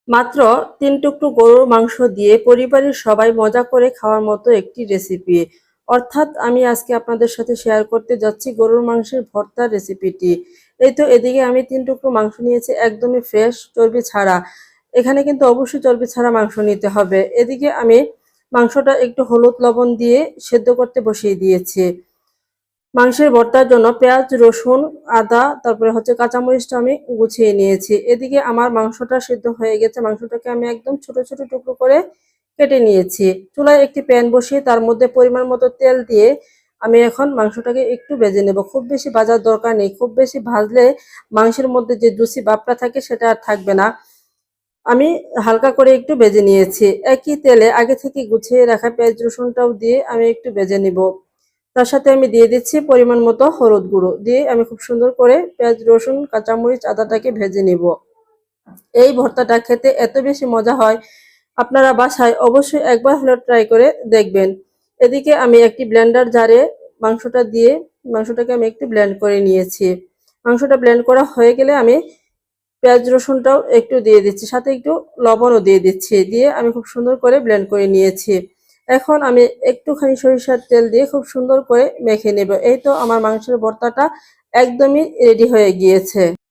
মাত্র ৩ টুকরো গরুর মাংস দিয়ে পরিবারের সবাই মজা করে খাওয়ার মতো একটি রেসিপি। অর্থাৎ আমি আজকে আপনাদের সাথে শেয়ার করতে যাচ্ছি গরুর মাংসের ভর্তার রেসিপিটি। এই তো এদিকে আমি ৩ টুকরো মাংস নিয়েছি একদমই ফ্রেশ, চর্বি ছাড়া। এখানে কিন্তু অবশ্যই চর্বি ছাড়া মাংস নিতে হবে। এদিকে আমি মাংসটা একটু হলুদ লবণ দিয়ে সেদ্ধ করতে বসিয়ে দিয়েছি। মাংসের ভর্তার জন্য পেঁয়াজ, রসুন, আদা, তারপরে কাঁচামরিচটা আমি গুছিয়ে নিয়েছি। এদিকে আমার মাংসটা সিদ্ধ হয়ে গেছে। মাংসটাকে আমি একদম ছোট ছোট টুকরো করে কেটে নিয়েছি। চুলায় একটি প্যান বসিয়ে তার মধ্যে পরিমাণ মতো তেল দিয়ে আমি এখন মাংসটাকে একটু ভেজে নেব। খুব বেশি ভাজার দরকার নেই। খুব বেশি ভাজলে মাংসের মধ্যে যে জুসি ভাবটা থাকে সেটা আর থাকবে না। আমি হালকা করে একটু ভেজে নিয়েছি। একই তেলে আগে থেকে গুছিয়ে রাখা পেঁয়াজ রসুনটাও দিয়ে আমি একটু ভেজে নিব। তার সাথে আমি দিয়ে দিচ্ছি পরিমাণ মতো হলুদ গুঁড়ো দিয়ে আমি খুব সুন্দর করে পেঁয়াজ, রসুন, কাঁচামরিচ, আদাটাকে ভেজে নিব। এই ভর্তাটা খেতে এত বেশি মজা হয়, আপনারা বাসায় অবশ্যই একবার হলেও ট্রাই করে দেখবেন। এদিকে আমি একটি ব্লেন্ডার জারে মাংসটা দিয়ে মাংসটাকে আমি একটু ব্লেন্ড করে নিয়েছি। মাংসটা ব্লেন্ড করা হয়ে গেলে আমি পেঁয়াজ রসুনটাও একটু দিয়ে দিচ্ছি, সাথে একটু লবণও দিয়ে দিচ্ছি। দিয়ে আমি খুব সুন্দর করে ব্লেন্ড করে নিয়েছি। এখন আমি একটুখানি সরিষার তেল দিয়ে খুব সুন্দর করে মেখে নেব। এই তো আমার মাংসের ভর্তাটা একদমই রেডি হয়ে গিয়েছে।